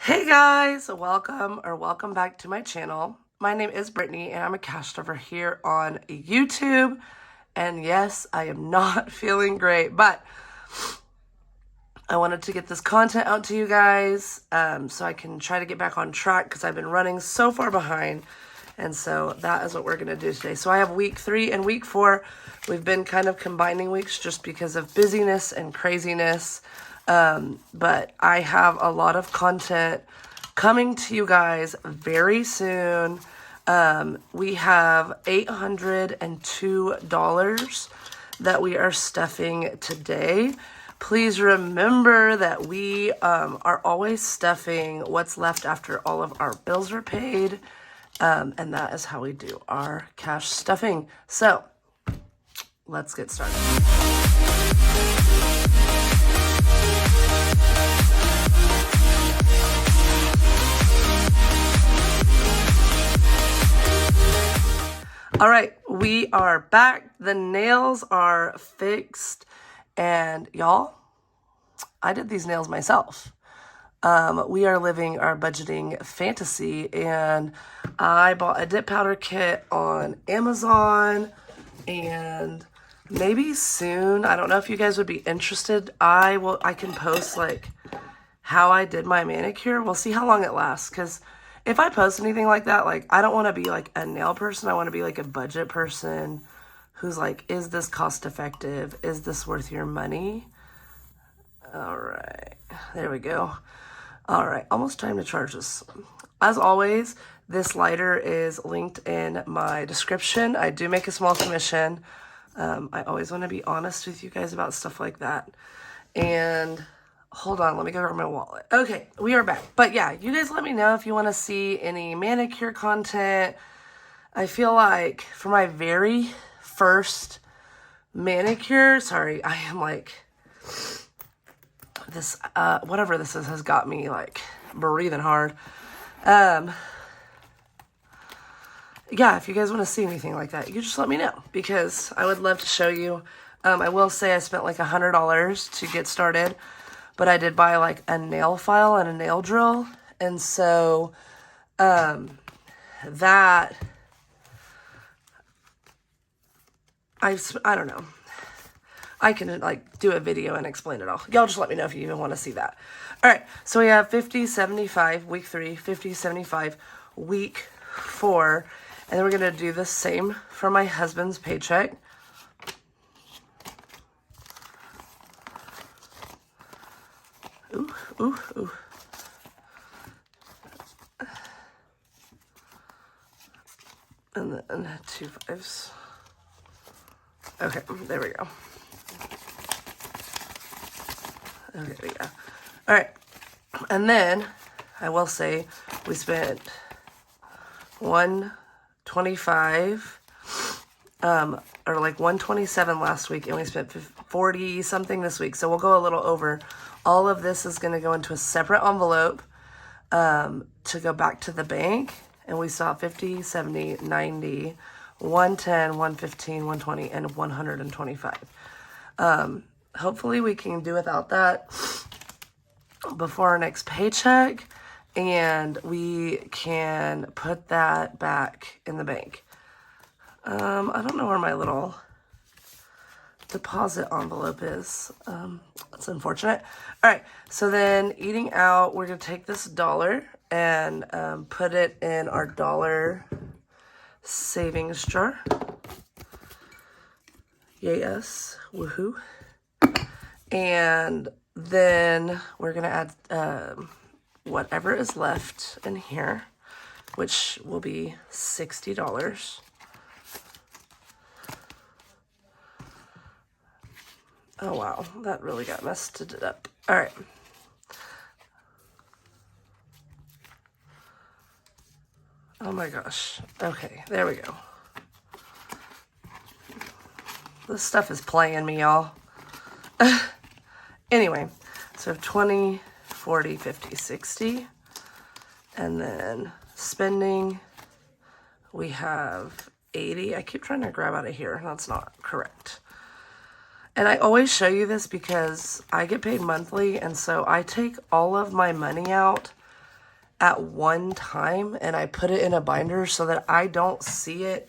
Hey guys, welcome back to my channel. My name is Brittany and I'm a cash stuffer here on YouTube. And yes, I am not feeling great, but I wanted to get this content out to you guys so I can try to get back on track because I've been running so far behind. And so that is what we're going to do today. So I have week 3 and week 4. We've been kind of combining weeks just because of busyness and craziness. But I have a lot of content coming to you guys very soon. We have $802 that we are stuffing today. Please remember that we are always stuffing what's left after all of our bills are paid. And that is how we do our cash stuffing. So let's get started. All right, we are back. The nails are fixed. And y'all, I did these nails myself. We are living our budgeting fantasy, and I bought a dip powder kit on Amazon, and maybe soon, I don't know if you guys would be interested, I can post like how I did my manicure. We'll see how long it lasts, because if I post anything like that, like, I don't want to be like a nail person. I want to be like a budget person who's like, is this cost effective? Is this worth your money? All right, there we go. All right, almost time to charge this. As always, this lighter is linked in my description. I do make a small commission. I always want to be honest with you guys about stuff like that. And hold on, let me go grab my wallet. Okay, we are back. But yeah, you guys let me know if you want to see any manicure content. I feel like for my very first manicure, sorry, I am like, this, whatever this is has got me like breathing hard. Yeah, if you guys want to see anything like that, you just let me know because I would love to show you. I will say I spent like $100 to get started, but I did buy like a nail file and a nail drill. And so, that, I don't know. I can like do a video and explain it all. Y'all just let me know if you even want to see that. All right, so we have 50, 75, week 3, 50, 75, week 4. And then we're going to do the same for my husband's paycheck. Ooh, ooh, ooh. And then 2 5s. Okay, there we go. Okay, yeah. All right. And then I will say we spent $125, or like $127 last week, and we spent 40 something this week. So we'll go a little over. All of this is going to go into a separate envelope, to go back to the bank. And we saw 50, 70, 90, 110, 115, 120, and 125. Hopefully we can do without that before our next paycheck, and we can put that back in the bank. I don't know where my little deposit envelope is. That's unfortunate. All right, so then eating out, we're going to take this dollar and put it in our dollar savings jar. Yes, woohoo. And then we're going to add whatever is left in here, which will be $60. Oh, wow. That really got messed it up. All right. Oh, my gosh. Okay, there we go. This stuff is playing me, y'all. Anyway, so 20, 40, 50, 60. And then spending, we have 80. I keep trying to grab out of here. That's not correct. And I always show you this because I get paid monthly, and so I take all of my money out at one time, and I put it in a binder so that I don't see it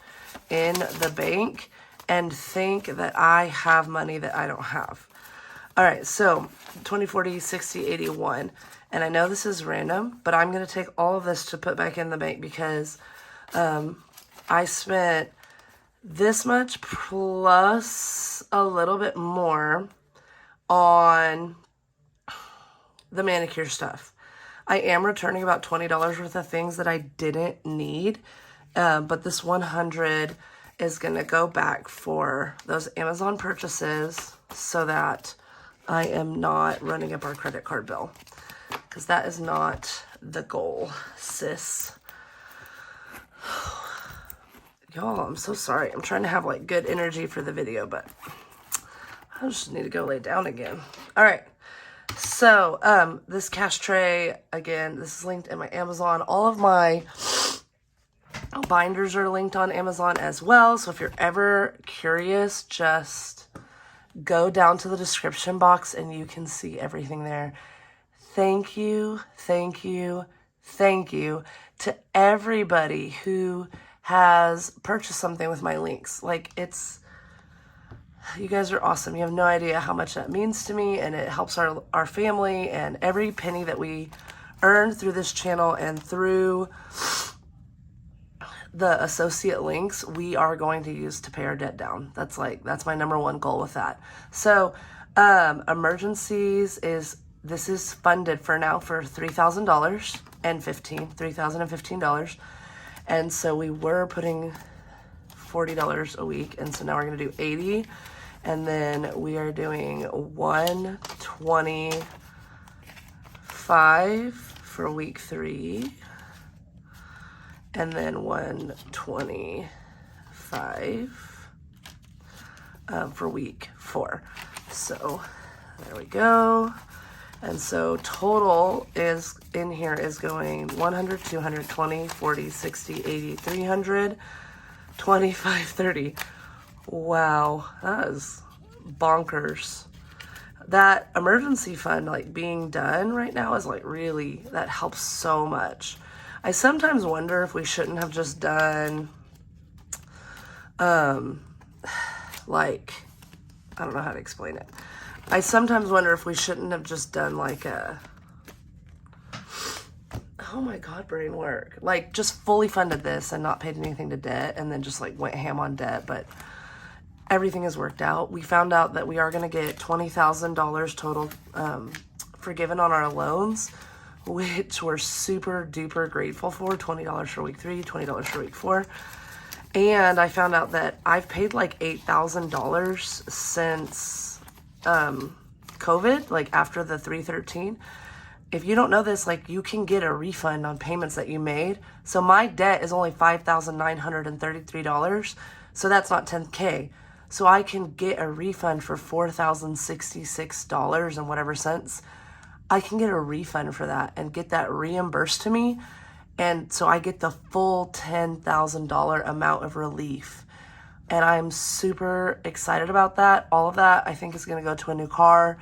in the bank and think that I have money that I don't have. All right, so 20, 40, 60, 81. And I know this is random, but I'm going to take all of this to put back in the bank because I spent this much plus a little bit more on the manicure stuff. I am returning about $20 worth of things that I didn't need, but this 100 is going to go back for those Amazon purchases so that I am not running up our credit card bill, because that is not the goal, sis. Y'all, I'm so sorry. I'm trying to have like good energy for the video, but I just need to go lay down again. All right. So, this cash tray, again, this is linked in my Amazon. All of my binders are linked on Amazon as well. So if you're ever curious, just go down to the description box and you can see everything there. Thank you, thank you, thank you to everybody who has purchased something with my links. Like, you guys are awesome. You have no idea how much that means to me, and it helps our family, and every penny that we earn through this channel and through the associate links, we are going to use to pay our debt down. That's my number one goal with that. So, emergencies this is funded for now for $3,015. And so we were putting $40 a week, and so now we're going to do 80, and then we are doing 125 for week 3, and then 125 for week 4. So there we go. And so total is in here is going 100, 200, 20, 40, 60, 80, 300, 25, 30. Wow, that is bonkers. That emergency fund, like, being done right now is like really, that helps so much. I sometimes wonder if we shouldn't have just done, like, I don't know how to explain it. I sometimes wonder if we shouldn't have just done like oh my God, brain work. Like, just fully funded this and not paid anything to debt, and then just like went ham on debt, but everything has worked out. We found out that we are going to get $20,000 total forgiven on our loans, which we're super duper grateful for. $20 for week 3, $20 for week 4. And I found out that I've paid like $8,000 since COVID, like after the 313. If you don't know this, like, you can get a refund on payments that you made. So my debt is only $5,933. So that's not $10K. So I can get a refund for $4,066 and whatever cents. I can get a refund for that and get that reimbursed to me. And so I get the full $10,000 amount of relief. And I'm super excited about that. All of that, I think, is going to go to a new car,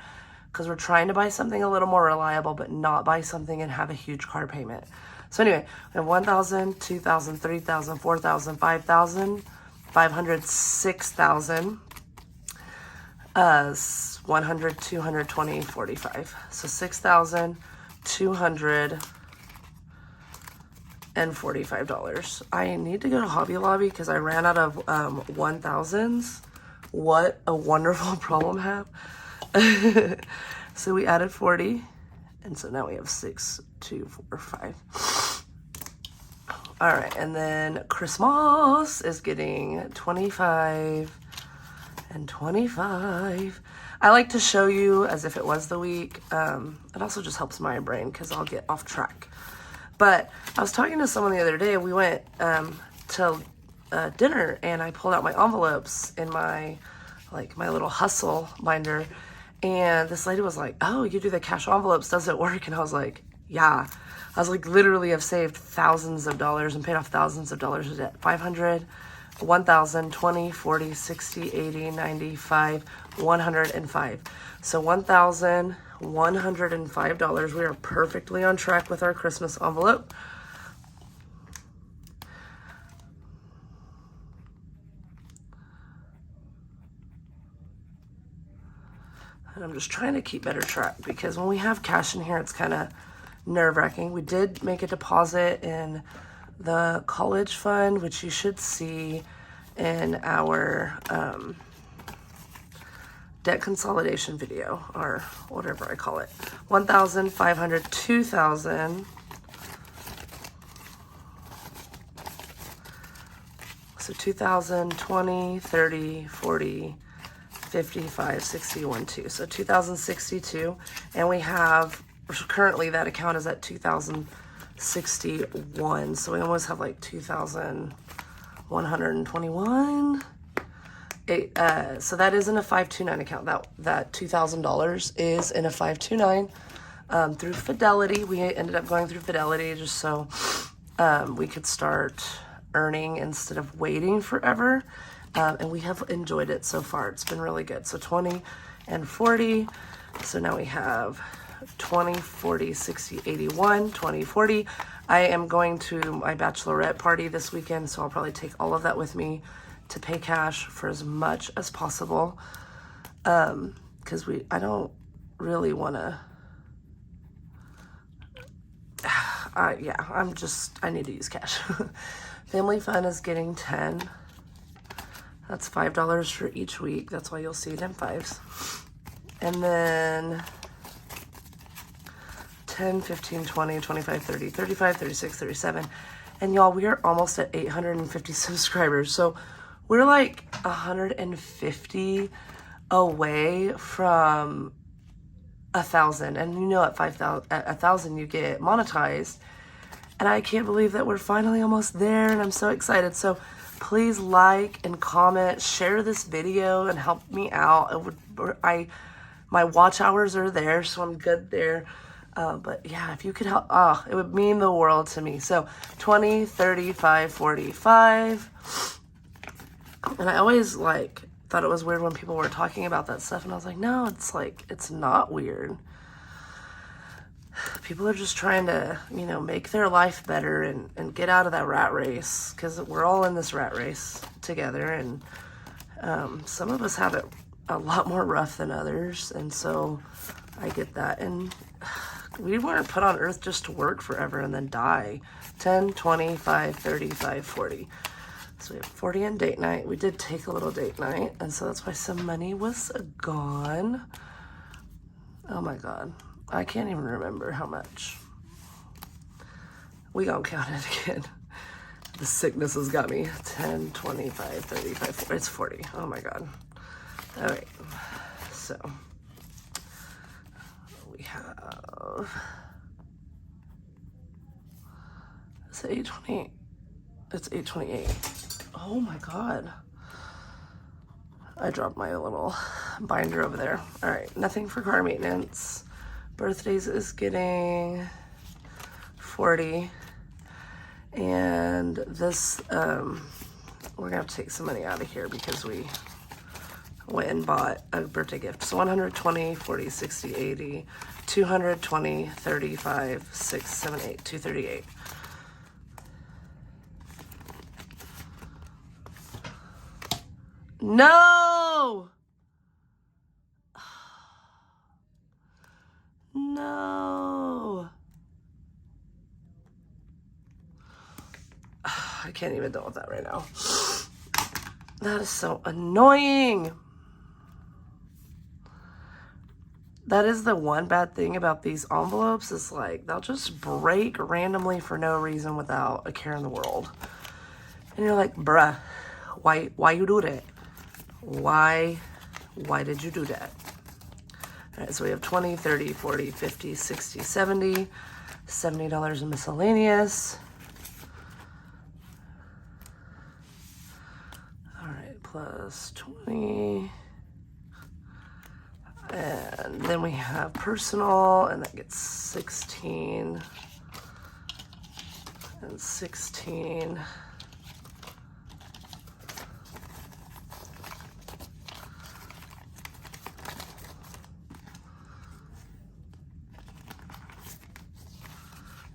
because we're trying to buy something a little more reliable, but not buy something and have a huge car payment. So anyway, we have 1,000, 2,000, 3,000, 4,000, 5,000, 500, 6,000, 100, 200, 20, 45. So 6,200 and $45. I need to go to Hobby Lobby because I ran out of 1,000s. What a wonderful problem to have. So we added 40, and so now we have 6, 2, 4, 5. All right, and then Christmas is getting 25 and 25. I like to show you as if it was the week. It also just helps my brain because I'll get off track. But I was talking to someone the other day. We went to dinner, and I pulled out my envelopes in my little hustle binder. And this lady was like, "Oh, you do the cash envelopes. Does it work?" And I was like, "Yeah." I was like, literally have saved thousands of dollars and paid off thousands of dollars of debt. 500, 1,000, 20, 40, 60, 80, 95, 105. So 1,000, $105. We are perfectly on track with our Christmas envelope. And I'm just trying to keep better track because when we have cash in here, it's kind of nerve-wracking. We did make a deposit in the college fund, which you should see in our debt consolidation video, or whatever I call it. 1,500, 2,000. So 2,000, 20, 30, 40, 55, 61, 2. So 2,062. And we have, currently that account is at 2,061. So we almost have like 2,121. So that is in a 529 account. That $2,000 is in a 529 through Fidelity. We ended up going through Fidelity just so we could start earning instead of waiting forever. And we have enjoyed it so far. It's been really good. So 20 and 40. So now we have 20, 40, 60, 81, 20, 40. I am going to my bachelorette party this weekend, so I'll probably take all of that with me to pay cash for as much as possible. Because I don't really want to, I need to use cash. Family Fun is getting 10. That's $5 for each week. That's why you'll see it in fives. And then 10, 15, 20, 25, 30, 35, 36, 37. And y'all, we are almost at 850 subscribers. So we're like 150 away from 1,000. And you know, at 1,000 you get monetized. And I can't believe that we're finally almost there, and I'm so excited. So please like and comment, share this video and help me out. My watch hours are there, so I'm good there. But yeah, if you could help, it would mean the world to me. So 20, 35, 45. And I always thought it was weird when people were talking about that stuff, and I was like, no, it's not weird. People are just trying to, make their life better and get out of that rat race, because we're all in this rat race together, and some of us have it a lot more rough than others, and so I get that. And we weren't put on earth just to work forever and then die. 10, 25, 35, 40. So we have 40 on date night. We did take a little date night, and so that's why some money was gone. Oh my God. I can't even remember how much. We gonna count it again. The sickness has got me. 10, 25, 35, 40. It's 40. Oh my God. All right. So we have, it's 828. It's 828. Oh my God. I dropped my little binder over there. All right. Nothing for car maintenance. Birthdays is getting 40. And this, we're gonna have to take some money out of here because we went and bought a birthday gift. So 120, 40, 60, 80, 220, 35, 6, 7, 8, 238. No! No. I can't even deal with that right now. That is so annoying. That is the one bad thing about these envelopes, is they'll just break randomly for no reason without a care in the world. And you're like, bruh, why you do that? Why did you do that? All right, so we have 20, 30, 40, 50, 60, 70, $70 in miscellaneous. All right, plus 20. And then we have personal, and that gets 16 and 16.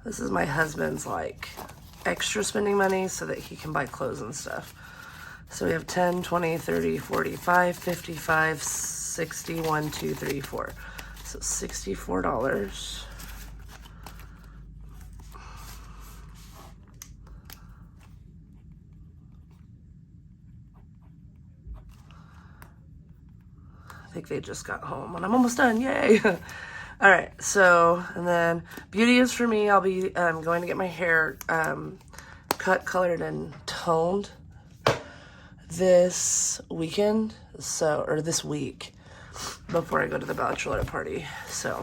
This is my husband's like extra spending money so that he can buy clothes and stuff. So we have 10, 20, 30, 45, 55, 60, 1, 2, 3, 4. So $64. I think they just got home and I'm almost done, yay. All right, so, and then beauty is for me. I'll be going to get my hair cut, colored, and toned this weekend, or this week, before I go to the bachelorette party. So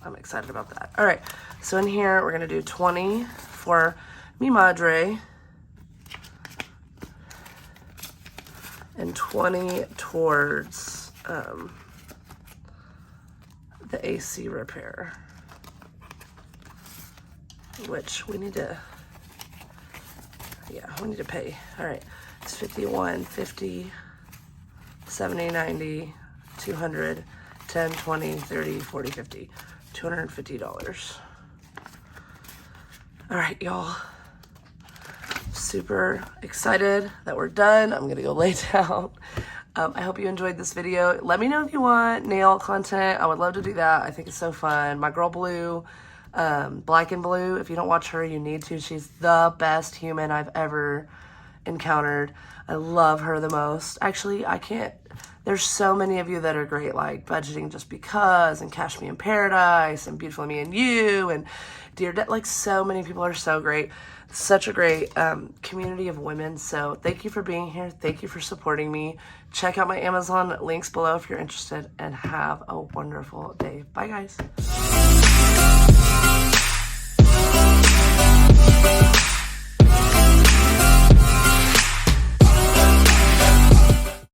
I'm excited about that. All right, so in here, we're gonna do 20 for mi madre and 20 towards the AC repair, which we need to, we need to pay. All right, it's 51, 50, 70, 90, 200, 10, 20, 30, 40, 50, $250. All right, y'all. Super excited that we're done. I'm gonna go lay down. I hope you enjoyed this video. Let me know if you want nail content. I would love to do that. I think it's so fun. My girl Blue, Black and Blue, if you don't watch her, you need to. She's the best human I've ever encountered. I love her the most. Actually, there's so many of you that are great, like Budgeting Just Because, and Cash Me in Paradise, and Beautiful Me and You, and Dear Debt. Like, so many people are so great. Such a great community of women. So thank you for being here. Thank you for supporting me. Check out my Amazon links below if you're interested, and have a wonderful day. Bye, guys.